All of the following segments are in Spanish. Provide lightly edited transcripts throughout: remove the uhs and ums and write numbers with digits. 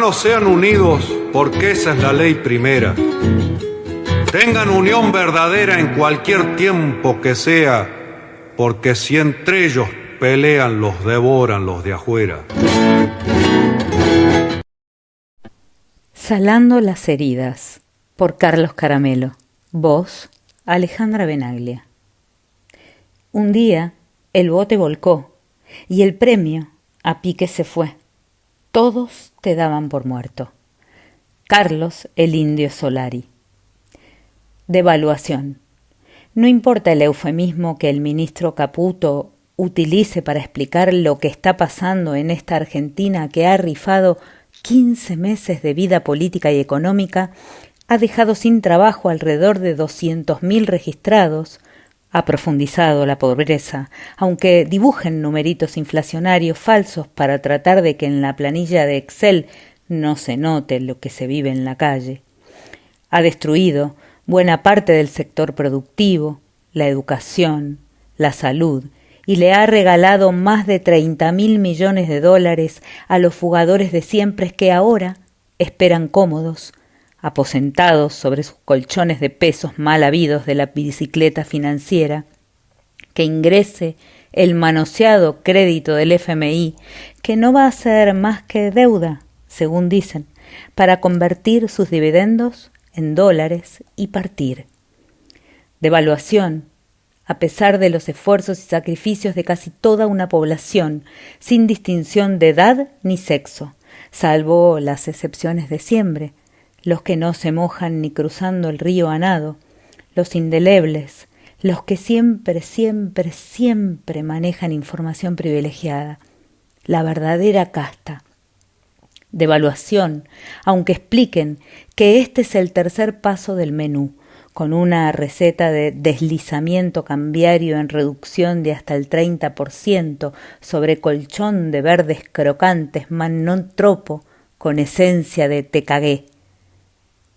ciudadanos sean unidos, porque esa es la ley primera. Tengan unión verdadera en cualquier tiempo que sea, porque si entre ellos pelean, los devoran los de afuera. Salando las heridas, por Carlos Caramelo. Voz, Alejandra Benaglia. Un día el bote volcó y el premio a pique se fue. Todos te daban por muerto. Carlos el Indio Solari. Devaluación. No importa el eufemismo que el ministro Caputo utilice para explicar lo que está pasando en esta Argentina que ha rifado 15 meses de vida política y económica, ha dejado sin trabajo alrededor de 200.000 registrados, ha profundizado la pobreza, aunque dibujen numeritos inflacionarios falsos para tratar de que en la planilla de Excel no se note lo que se vive en la calle. Ha destruido buena parte del sector productivo, la educación, la salud, y le ha regalado más de 30.000 millones de dólares a los fugadores de siempre que ahora esperan cómodos, aposentados sobre sus colchones de pesos mal habidos de la bicicleta financiera, que ingrese el manoseado crédito del FMI, que no va a ser más que deuda, según dicen, para convertir sus dividendos en dólares y partir. Devaluación, a pesar de los esfuerzos y sacrificios de casi toda una población, sin distinción de edad ni sexo, salvo las excepciones de siempre, los que no se mojan ni cruzando el río a nado, los indelebles, los que siempre manejan información privilegiada, la verdadera casta. Devaluación, aunque expliquen que este es el tercer paso del menú, con una receta de deslizamiento cambiario en reducción de hasta el 30% sobre colchón de verdes crocantes man non tropo con esencia de te cagué,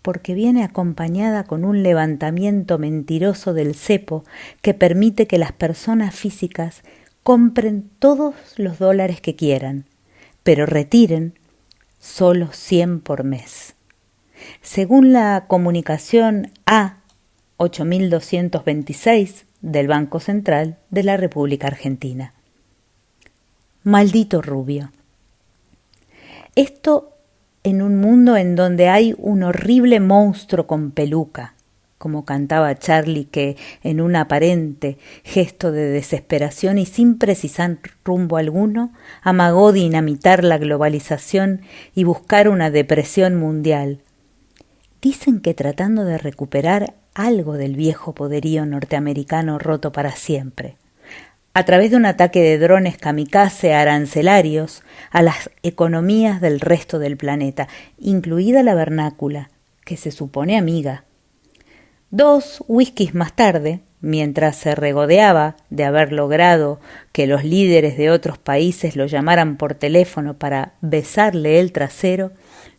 porque viene acompañada con un levantamiento mentiroso del cepo que permite que las personas físicas compren todos los dólares que quieran, pero retiren solo 100 por mes. Según la comunicación A8226 del Banco Central de la República Argentina. Maldito Rubio. Esto en un mundo en donde hay un horrible monstruo con peluca, como cantaba Charlie, que en un aparente gesto de desesperación y sin precisar rumbo alguno, amagó dinamitar la globalización y buscar una depresión mundial. Dicen que tratando de recuperar algo del viejo poderío norteamericano roto para siempre, a través de un ataque de drones kamikaze arancelarios a las economías del resto del planeta, incluida la vernácula, que se supone amiga. 2 whiskies más tarde, mientras se regodeaba de haber logrado que los líderes de otros países lo llamaran por teléfono para besarle el trasero,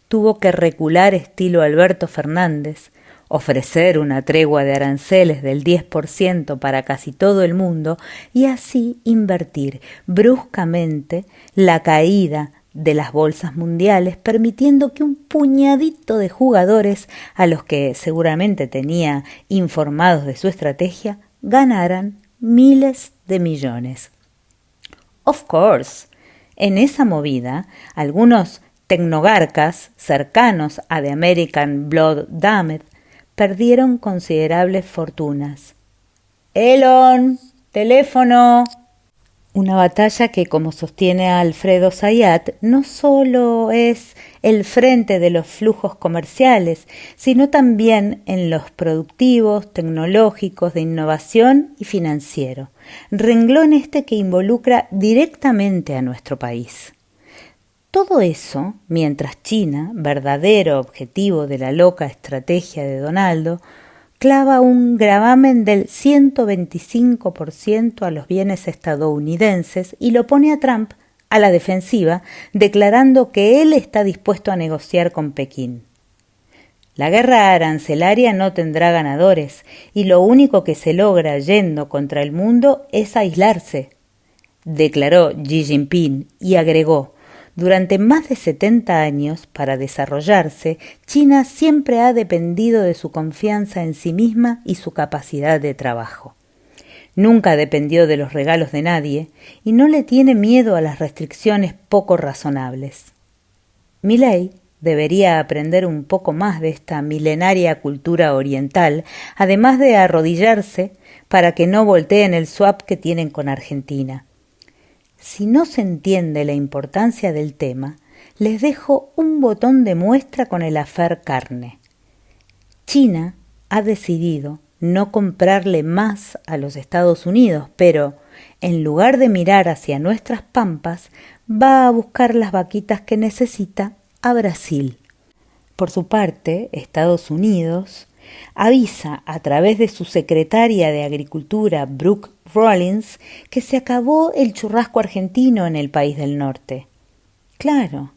tuvo que recular estilo Alberto Fernández, ofrecer una tregua de aranceles del 10% para casi todo el mundo y así invertir bruscamente la caída de las bolsas mundiales, permitiendo que un puñadito de jugadores, a los que seguramente tenía informados de su estrategia, ganaran miles de millones. Of course, en esa movida, algunos tecnogarcas cercanos a The American Blood Damned perdieron considerables fortunas. Elon, teléfono. Una batalla que, como sostiene Alfredo Zayat, no solo es el frente de los flujos comerciales, sino también en los productivos, tecnológicos, de innovación y financiero. Renglón este que involucra directamente a nuestro país. Todo eso, mientras China, verdadero objetivo de la loca estrategia de Donaldo, clava un gravamen del 125% a los bienes estadounidenses y lo pone a Trump a la defensiva, declarando que él está dispuesto a negociar con Pekín. La guerra arancelaria no tendrá ganadores y lo único que se logra yendo contra el mundo es aislarse, declaró Xi Jinping y agregó: Durante más de 70 años, para desarrollarse, China siempre ha dependido de su confianza en sí misma y su capacidad de trabajo. Nunca dependió de los regalos de nadie y no le tiene miedo a las restricciones poco razonables. Milei debería aprender un poco más de esta milenaria cultura oriental, además de arrodillarse para que no volteen el swap que tienen con Argentina. Si no se entiende la importancia del tema, les dejo un botón de muestra con el affair carne. China ha decidido no comprarle más a los Estados Unidos, pero en lugar de mirar hacia nuestras pampas, va a buscar las vaquitas que necesita a Brasil. Por su parte, Estados Unidos avisa a través de su secretaria de Agricultura, Brooke Rollins, que se acabó el churrasco argentino en el país del norte. Claro,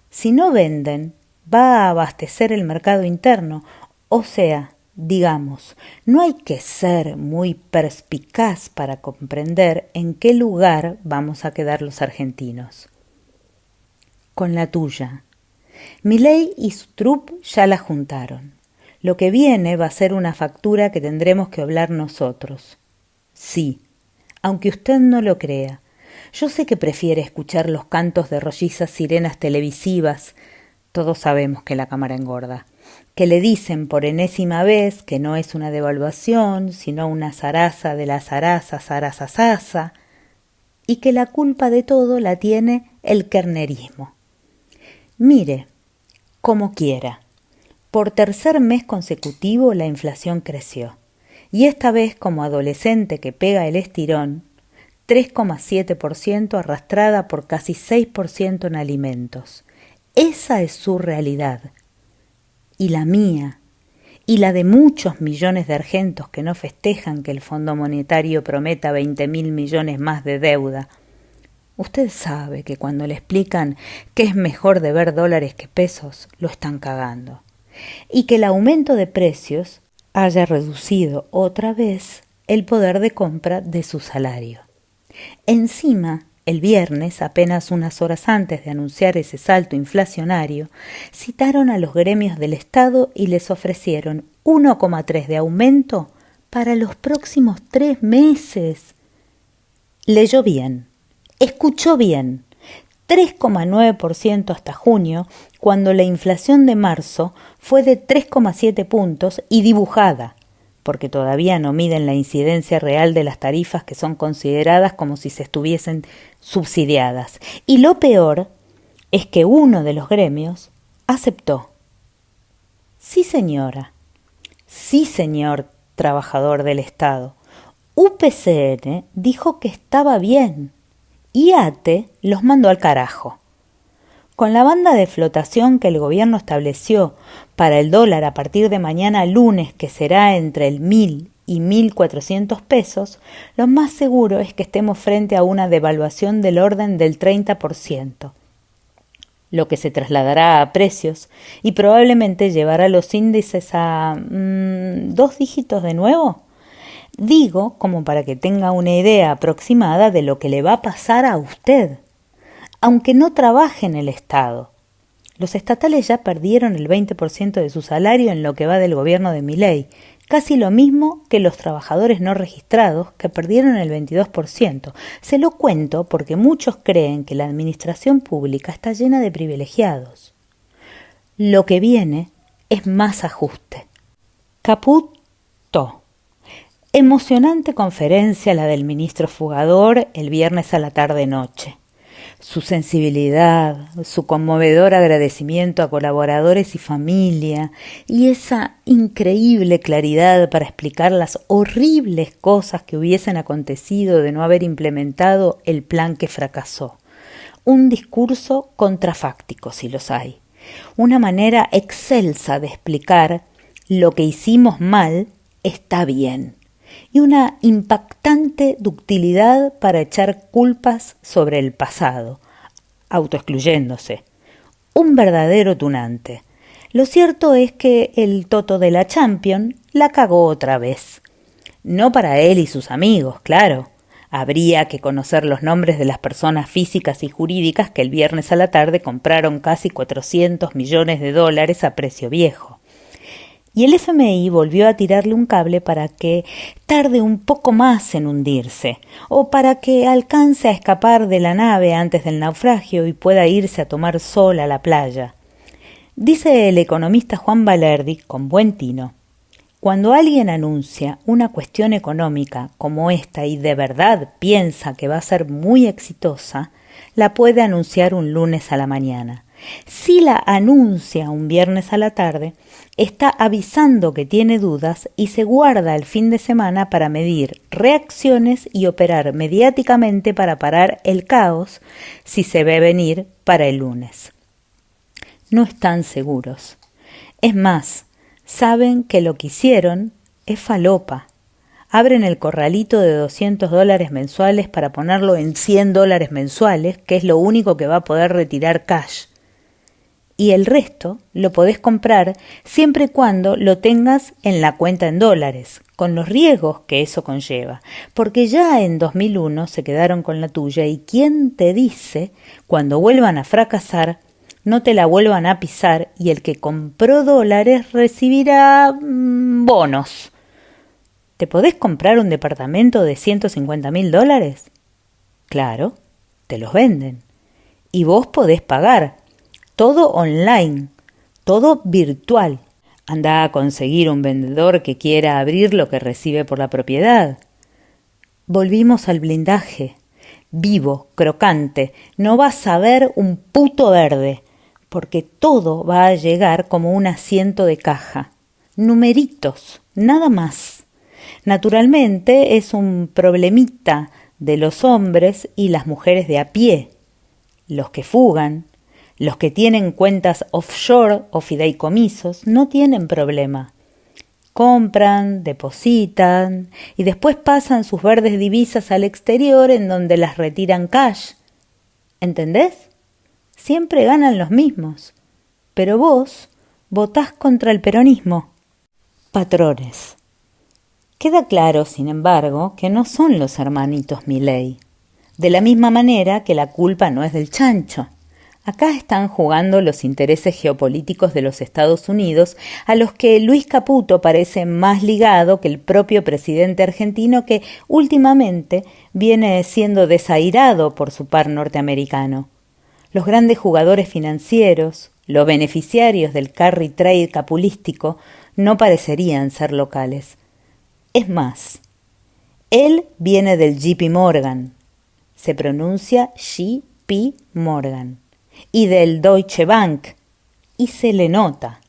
si no venden, va a abastecer el mercado interno, o sea, digamos, no hay que ser muy perspicaz para comprender en qué lugar vamos a quedar los argentinos. Con la tuya. Milei y su trup ya la juntaron. Lo que viene va a ser una factura que tendremos que hablar nosotros. Sí, aunque usted no lo crea. Yo sé que prefiere escuchar los cantos de rollizas sirenas televisivas, todos sabemos que la cámara engorda, que le dicen por enésima vez que no es una devaluación, sino una zaraza de la zaraza, zarazasasa, y que la culpa de todo la tiene el kirchnerismo. Mire, como quiera, por tercer mes consecutivo la inflación creció, y esta vez como adolescente que pega el estirón, 3,7% arrastrada por casi 6% en alimentos. Esa es su realidad. Y la mía, y la de muchos millones de argentos que no festejan que el Fondo Monetario prometa 20.000 millones más de deuda. Usted sabe que cuando le explican que es mejor deber dólares que pesos, lo están cagando. Y que el aumento de precios haya reducido otra vez el poder de compra de su salario. Encima, el viernes, apenas unas horas antes de anunciar ese salto inflacionario, citaron a los gremios del Estado y les ofrecieron 1,3 de aumento para los próximos 3 meses. Leyó bien. Escuchó bien, 3,9% hasta junio, cuando la inflación de marzo fue de 3,7 puntos y dibujada, porque todavía no miden la incidencia real de las tarifas que son consideradas como si se estuviesen subsidiadas. Y lo peor es que uno de los gremios aceptó. Sí, señora. Sí, señor trabajador del Estado. UPCN dijo que estaba bien. Y ATE los mandó al carajo. Con la banda de flotación que el gobierno estableció para el dólar a partir de mañana lunes, que será entre el 1.000 y 1.400 pesos, lo más seguro es que estemos frente a una devaluación del orden del 30%, lo que se trasladará a precios y probablemente llevará los índices a 2 dígitos de nuevo. Digo como para que tenga una idea aproximada de lo que le va a pasar a usted, aunque no trabaje en el Estado. Los estatales ya perdieron el 20% de su salario en lo que va del gobierno de Milei, casi lo mismo que los trabajadores no registrados, que perdieron el 22%. Se lo cuento porque muchos creen que la administración pública está llena de privilegiados. Lo que viene es más ajuste. Caput to. Emocionante conferencia la del ministro Fugador el viernes a la tarde-noche. Su sensibilidad, su conmovedor agradecimiento a colaboradores y familia, y esa increíble claridad para explicar las horribles cosas que hubiesen acontecido de no haber implementado el plan que fracasó. Un discurso contrafáctico, si los hay. Una manera excelsa de explicar lo que hicimos mal está bien. Y una impactante ductilidad para echar culpas sobre el pasado, autoexcluyéndose. Un verdadero tunante. Lo cierto es que el toto de la Champions la cagó otra vez. No para él y sus amigos, claro. Habría que conocer los nombres de las personas físicas y jurídicas que el viernes a la tarde compraron casi 400 millones de dólares a precio viejo. Y el FMI volvió a tirarle un cable para que tarde un poco más en hundirse, o para que alcance a escapar de la nave antes del naufragio y pueda irse a tomar sol a la playa. Dice el economista Juan Balerdi, con buen tino: cuando alguien anuncia una cuestión económica como esta y de verdad piensa que va a ser muy exitosa, la puede anunciar un lunes a la mañana. Si la anuncia un viernes a la tarde, está avisando que tiene dudas y se guarda el fin de semana para medir reacciones y operar mediáticamente para parar el caos si se ve venir para el lunes. No están seguros. Es más, saben que lo que hicieron es falopa. Abren el corralito de $200 mensuales para ponerlo en $100 mensuales, que es lo único que va a poder retirar cash. Y el resto lo podés comprar siempre y cuando lo tengas en la cuenta en dólares, con los riesgos que eso conlleva, porque ya en 2001 se quedaron con la tuya y ¿quién te dice cuando vuelvan a fracasar no te la vuelvan a pisar y el que compró dólares recibirá bonos? ¿Te podés comprar un departamento de $150.000? Claro, te los venden. Y vos podés pagar. Todo online, todo virtual. Anda a conseguir un vendedor que quiera abrir lo que recibe por la propiedad. Volvimos al blindaje. Vivo, crocante, no vas a ver un puto verde, porque todo va a llegar como un asiento de caja. Numeritos, nada más. Naturalmente es un problemita de los hombres y las mujeres de a pie, los que fugan. Los que tienen cuentas offshore o fideicomisos no tienen problema. Compran, depositan y después pasan sus verdes divisas al exterior en donde las retiran cash. ¿Entendés? Siempre ganan los mismos. Pero vos votás contra el peronismo. Patrones. Queda claro, sin embargo, que no son los hermanitos Milei. De la misma manera que la culpa no es del chancho. Acá están jugando los intereses geopolíticos de los Estados Unidos, a los que Luis Caputo parece más ligado que el propio presidente argentino, que últimamente viene siendo desairado por su par norteamericano. Los grandes jugadores financieros, los beneficiarios del carry trade capulístico, no parecerían ser locales. Es más, él viene del JP Morgan, se pronuncia JP Morgan, y del Deutsche Bank, y se le nota.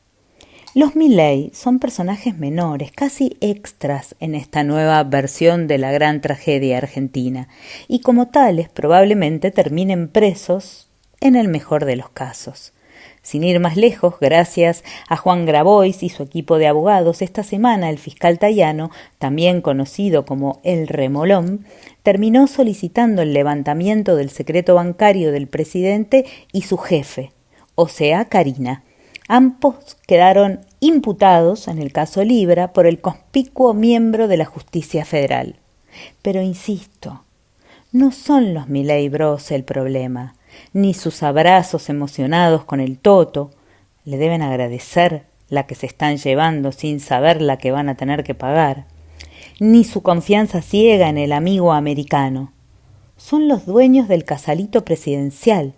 Los Milei son personajes menores, casi extras en esta nueva versión de la gran tragedia argentina, y como tales probablemente terminen presos en el mejor de los casos. Sin ir más lejos, gracias a Juan Grabois y su equipo de abogados, esta semana el fiscal Tayano, también conocido como El Remolón, terminó solicitando el levantamiento del secreto bancario del presidente y su jefe, o sea, Carina. Ambos quedaron imputados en el caso Libra por el conspicuo miembro de la Justicia Federal. Pero insisto, no son los Milei Bros el problema, ni sus abrazos emocionados con el Toto. Le deben agradecer la que se están llevando sin saber la que van a tener que pagar, ni su confianza ciega en el amigo americano. Son los dueños del casalito presidencial,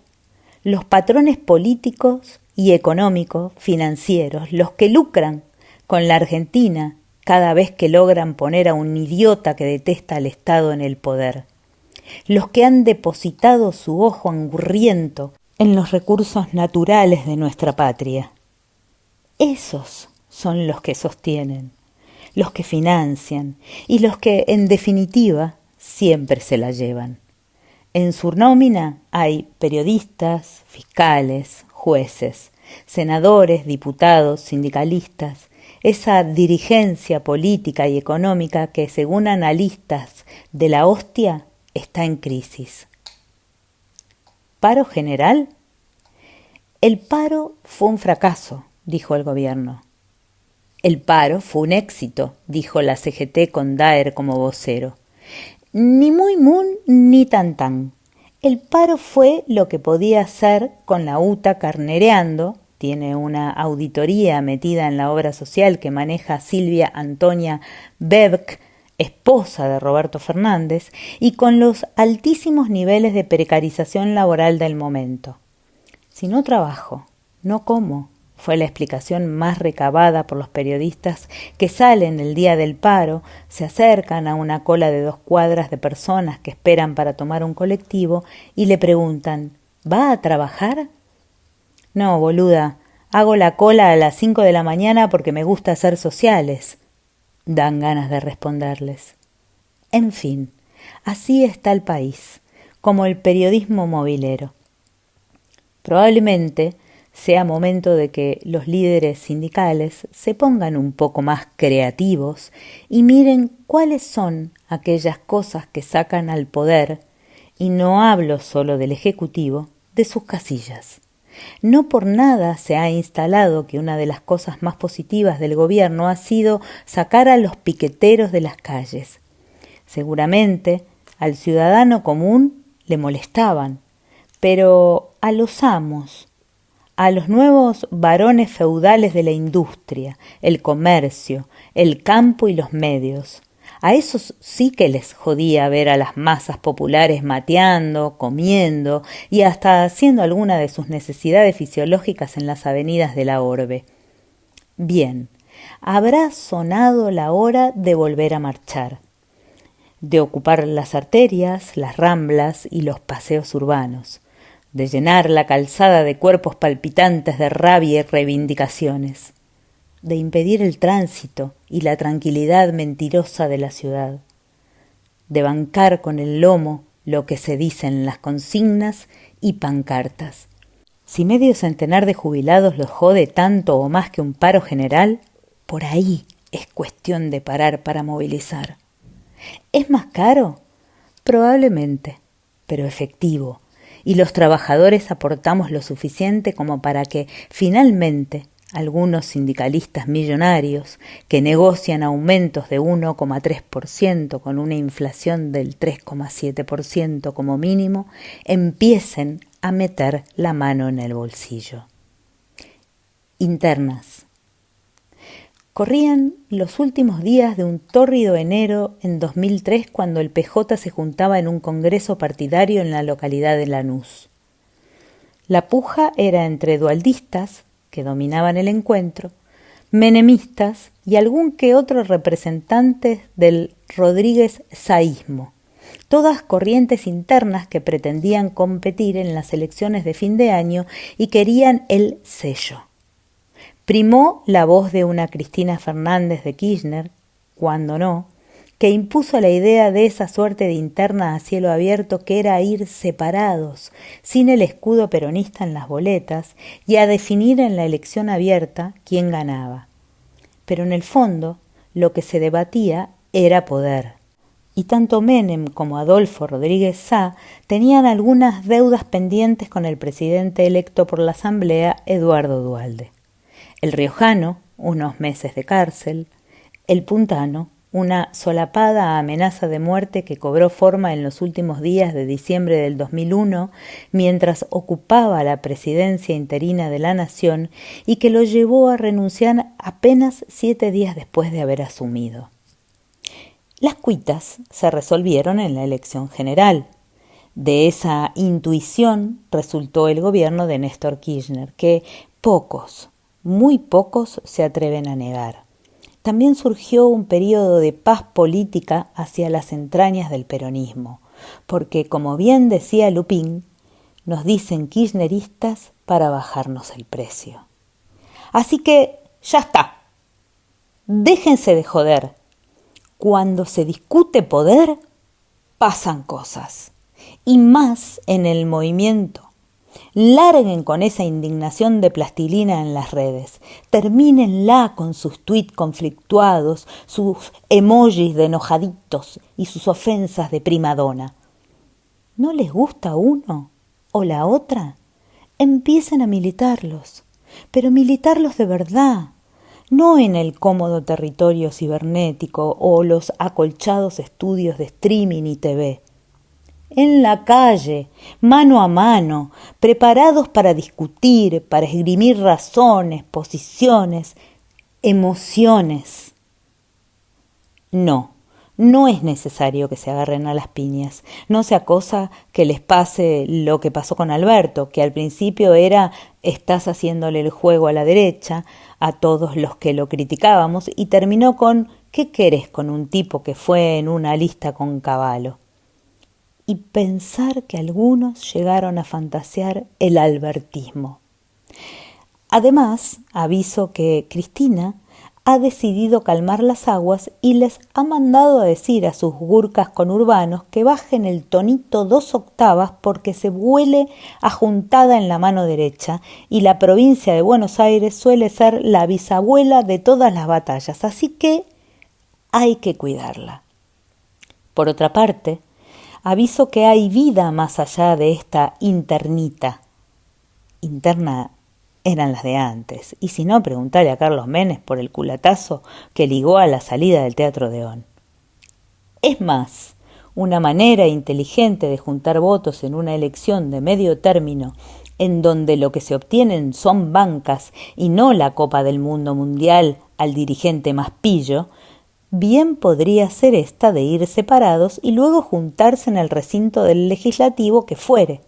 los patrones políticos y económicos, financieros, los que lucran con la Argentina cada vez que logran poner a un idiota que detesta al Estado en el poder. Los que han depositado su ojo angurriento en los recursos naturales de nuestra patria. Esos son los que sostienen, los que financian y los que, en definitiva, siempre se la llevan. En su nómina hay periodistas, fiscales, jueces, senadores, diputados, sindicalistas, esa dirigencia política y económica que, según analistas de la hostia, está en crisis. ¿Paro general? El paro fue un fracaso, dijo el gobierno. El paro fue un éxito, dijo la CGT con Daer como vocero. Ni muy mun ni tan tan. El paro fue lo que podía hacer con la UTA carnereando. Tiene una auditoría metida en la obra social que maneja Silvia Antonia Bebk, esposa de Roberto Fernández, y con los altísimos niveles de precarización laboral del momento. Si no trabajo, no como, fue la explicación más recabada por los periodistas que salen el día del paro, se acercan a una cola de 2 cuadras de personas que esperan para tomar un colectivo y le preguntan: ¿va a trabajar? No, boluda, hago la cola a las 5 de la mañana porque me gusta hacer sociales. Dan ganas de responderles. En fin, así está el país, como el periodismo movilero. Probablemente sea momento de que los líderes sindicales se pongan un poco más creativos y miren cuáles son aquellas cosas que sacan al poder, y no hablo solo del Ejecutivo, de sus casillas. No por nada se ha instalado que una de las cosas más positivas del gobierno ha sido sacar a los piqueteros de las calles. Seguramente al ciudadano común le molestaban, pero a los amos, a los nuevos varones feudales de la industria, el comercio, el campo y los medios, a esos sí que les jodía ver a las masas populares mateando, comiendo y hasta haciendo alguna de sus necesidades fisiológicas en las avenidas de la orbe. Bien, habrá sonado la hora de volver a marchar, de ocupar las arterias, las ramblas y los paseos urbanos, de llenar la calzada de cuerpos palpitantes de rabia y reivindicaciones, de impedir el tránsito y la tranquilidad mentirosa de la ciudad, de bancar con el lomo lo que se dice en las consignas y pancartas. Si medio centenar de jubilados los jode tanto o más que un paro general, por ahí es cuestión de parar para movilizar. ¿Es más caro? Probablemente, pero efectivo. Y los trabajadores aportamos lo suficiente como para que, finalmente, algunos sindicalistas millonarios que negocian aumentos de 1,3% con una inflación del 3,7% como mínimo, empiecen a meter la mano en el bolsillo. Internas. Corrían los últimos días de un tórrido enero en 2003 cuando el PJ se juntaba en un congreso partidario en la localidad de Lanús. La puja era entre dualdistas, que dominaban el encuentro, menemistas y algún que otro representante del Rodríguez-saísmo, todas corrientes internas que pretendían competir en las elecciones de fin de año y querían el sello. Primó la voz de una Cristina Fernández de Kirchner, cuando no, que impuso la idea de esa suerte de interna a cielo abierto que era ir separados, sin el escudo peronista en las boletas, y a definir en la elección abierta quién ganaba. Pero en el fondo, lo que se debatía era poder. Y tanto Menem como Adolfo Rodríguez Sá tenían algunas deudas pendientes con el presidente electo por la Asamblea, Eduardo Duhalde. El riojano, unos meses de cárcel; el puntano, una solapada amenaza de muerte que cobró forma en los últimos días de diciembre del 2001 mientras ocupaba la presidencia interina de la Nación y que lo llevó a renunciar apenas 7 días después de haber asumido. Las cuitas se resolvieron en la elección general. De esa intuición resultó el gobierno de Néstor Kirchner, que pocos, muy pocos se atreven a negar. También surgió un período de paz política hacia las entrañas del peronismo, porque, como bien decía Lupín, nos dicen kirchneristas para bajarnos el precio. Así que ya está. Déjense de joder. Cuando se discute poder, pasan cosas. Y más en el movimiento. Larguen con esa indignación de plastilina en las redes. Termínenla con sus tuits conflictuados, sus emojis de enojaditos y sus ofensas de primadona. ¿No les gusta uno o la otra? Empiecen a militarlos, pero militarlos de verdad. no en el cómodo territorio cibernético o los acolchados estudios de streaming y TV. En la calle, mano a mano, preparados para discutir, para esgrimir razones, posiciones, emociones. No es necesario que se agarren a las piñas. No sea cosa que les pase lo que pasó con Alberto, que al principio era estás haciéndole el juego a la derecha, a todos los que lo criticábamos, y terminó con ¿qué querés con un tipo que fue en una lista con Cavallo? Y pensar que algunos llegaron a fantasear el albertismo. Además, aviso que Cristina ha decidido calmar las aguas y les ha mandado a decir a sus gurkas conurbanos que bajen el tonito 2 octavas porque se huele a juntada en la mano derecha y la provincia de Buenos Aires suele ser la bisabuela de todas las batallas, así que hay que cuidarla. Por otra parte, aviso que hay vida más allá de esta internita. Interna eran las de antes, y si no, preguntale a Carlos Menes por el culatazo que ligó a la salida del Teatro Odeón. Es más, una manera inteligente de juntar votos en una elección de medio término, en donde lo que se obtienen son bancas y no la Copa del Mundo Mundial al dirigente más pillo, bien podría ser esta de ir separados y luego juntarse en el recinto del legislativo que fuere.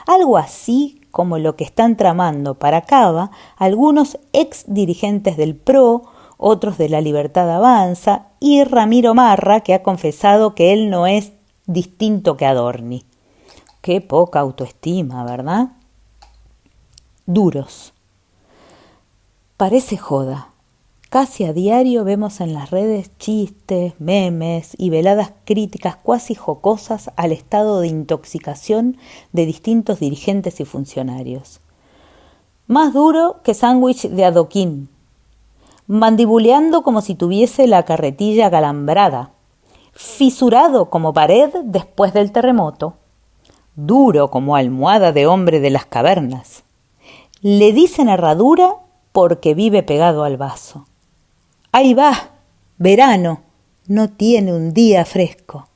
Algo así como lo que están tramando para Cava algunos ex dirigentes del PRO, otros de La Libertad Avanza y Ramiro Marra, que ha confesado que él no es distinto que Adorni. Qué poca autoestima, ¿verdad? Duros. Parece joda. Casi a diario vemos en las redes chistes, memes y veladas críticas cuasi jocosas al estado de intoxicación de distintos dirigentes y funcionarios. Más duro que sándwich de adoquín, mandibuleando como si tuviese la carretilla calambrada, fisurado como pared después del terremoto, duro como almohada de hombre de las cavernas. Le dicen herradura porque vive pegado al vaso. Ahí va, verano, no tiene un día fresco.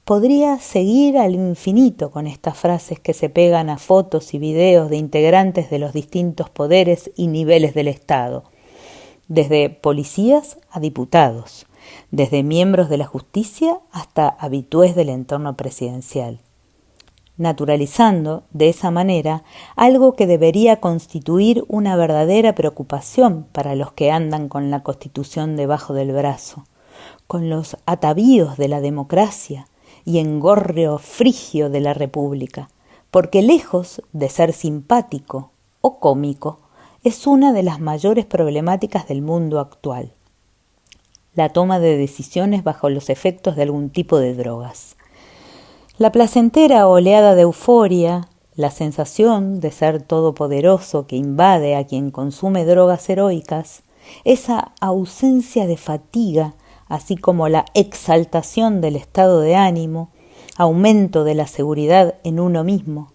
Podría seguir al infinito con estas frases que se pegan a fotos y videos de integrantes de los distintos poderes y niveles del Estado, desde policías a diputados, desde miembros de la justicia hasta habitués del entorno presidencial, naturalizando de esa manera algo que debería constituir una verdadera preocupación para los que andan con la Constitución debajo del brazo, con los atavíos de la democracia y engorrio frigio de la República, porque lejos de ser simpático o cómico, es una de las mayores problemáticas del mundo actual: la toma de decisiones bajo los efectos de algún tipo de drogas. La placentera oleada de euforia, la sensación de ser todopoderoso que invade a quien consume drogas heroicas, esa ausencia de fatiga, así como la exaltación del estado de ánimo, aumento de la seguridad en uno mismo,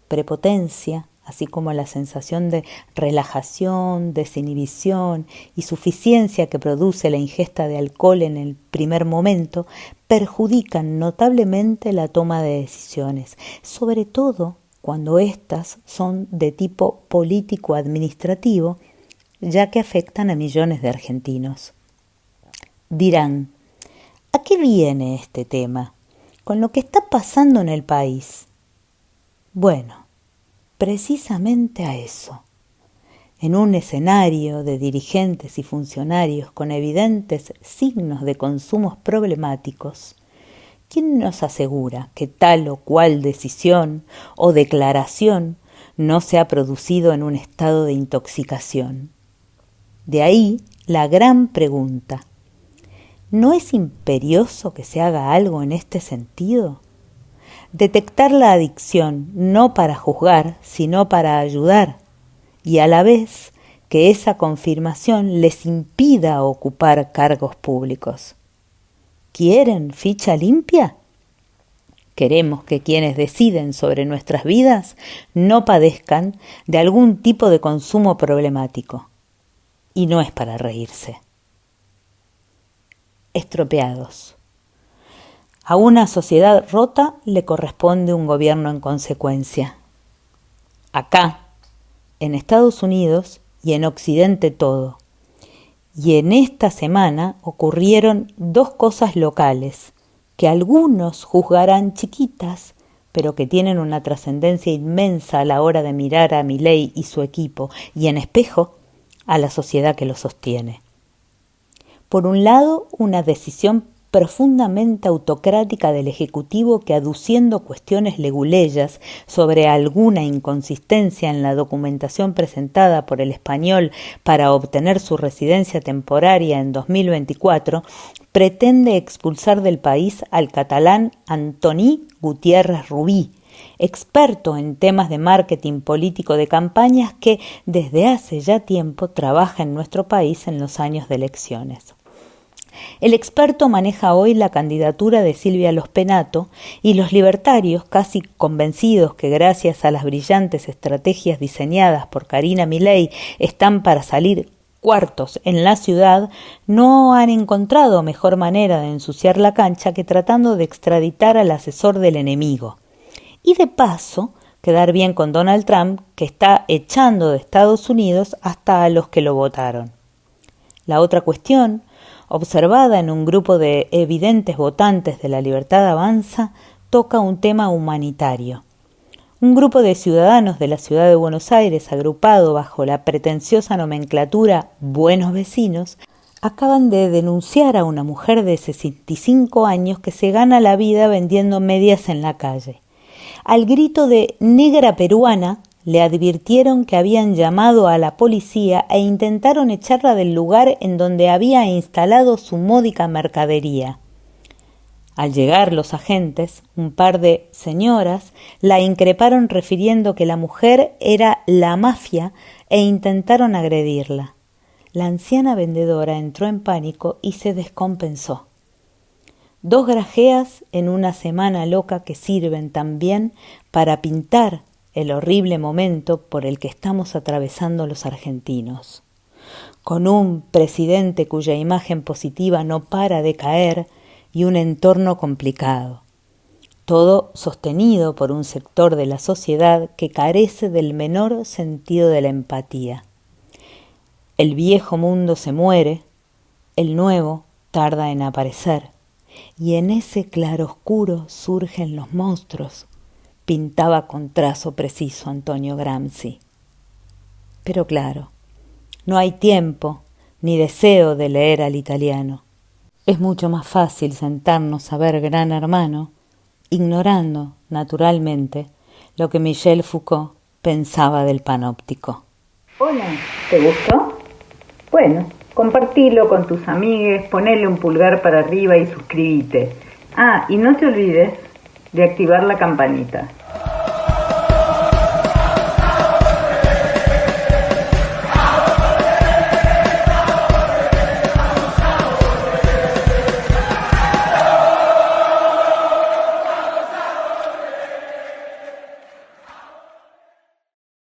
prepotencia, así como la sensación de relajación, desinhibición y suficiencia que produce la ingesta de alcohol en el primer momento, perjudican notablemente la toma de decisiones, sobre todo cuando éstas son de tipo político-administrativo, ya que afectan a millones de argentinos. Dirán, ¿a qué viene este tema? Con lo que está pasando en el país. Bueno, precisamente a eso. En un escenario de dirigentes y funcionarios con evidentes signos de consumos problemáticos, ¿quién nos asegura que tal o cual decisión o declaración no se ha producido en un estado de intoxicación? De ahí la gran pregunta: ¿no es imperioso que se haga algo en este sentido? Detectar la adicción no para juzgar, sino para ayudar, y a la vez que esa confirmación les impida ocupar cargos públicos. ¿Quieren ficha limpia? Queremos que quienes deciden sobre nuestras vidas no padezcan de algún tipo de consumo problemático. y no es para reírse. Estropeados. A una sociedad rota le corresponde un gobierno en consecuencia. Acá, en Estados Unidos y en Occidente todo. Y en esta semana ocurrieron dos cosas locales, que algunos juzgarán chiquitas, pero que tienen una trascendencia inmensa a la hora de mirar a Milei y su equipo, y en espejo a la sociedad que lo sostiene. Por un lado, una decisión profundamente autocrática del Ejecutivo que, aduciendo cuestiones leguleyas sobre alguna inconsistencia en la documentación presentada por el español para obtener su residencia temporaria en 2024, pretende expulsar del país al catalán Antoni Gutiérrez Rubí, experto en temas de marketing político de campañas que desde hace ya tiempo trabaja en nuestro país en los años de elecciones. El experto maneja hoy la candidatura de Silvia Lospenato y los libertarios, casi convencidos que gracias a las brillantes estrategias diseñadas por Karina Milei están para salir cuartos en la ciudad, no han encontrado mejor manera de ensuciar la cancha que tratando de extraditar al asesor del enemigo. Y de paso, quedar bien con Donald Trump, que está echando de Estados Unidos hasta a los que lo votaron. La otra cuestión, observada en un grupo de evidentes votantes de La Libertad Avanza, toca un tema humanitario. Un grupo de ciudadanos de la ciudad de Buenos Aires, agrupado bajo la pretenciosa nomenclatura Buenos Vecinos, acaban de denunciar a una mujer de 65 años que se gana la vida vendiendo medias en la calle. Al grito de «negra peruana», le advirtieron que habían llamado a la policía e intentaron echarla del lugar en donde había instalado su módica mercadería. Al llegar los agentes, un par de señoras la increparon refiriendo que la mujer era la mafia e intentaron agredirla. La anciana vendedora entró en pánico y se descompensó. Dos grajeas en una semana loca que sirven también para pintar el horrible momento por el que estamos atravesando los argentinos. Con un presidente cuya imagen positiva no para de caer y un entorno complicado. Todo sostenido por un sector de la sociedad que carece del menor sentido de la empatía. El viejo mundo se muere, el nuevo tarda en aparecer, y en ese claroscuro surgen los monstruos, pintaba con trazo preciso Antonio Gramsci. Pero claro, no hay tiempo ni deseo de leer al italiano. Es mucho más fácil sentarnos a ver Gran Hermano, ignorando, naturalmente, lo que Michel Foucault pensaba del panóptico. Hola, ¿te gustó? Bueno, compartilo con tus amigues, ponele un pulgar para arriba y suscríbete. Ah, y no te olvides de activar la campanita.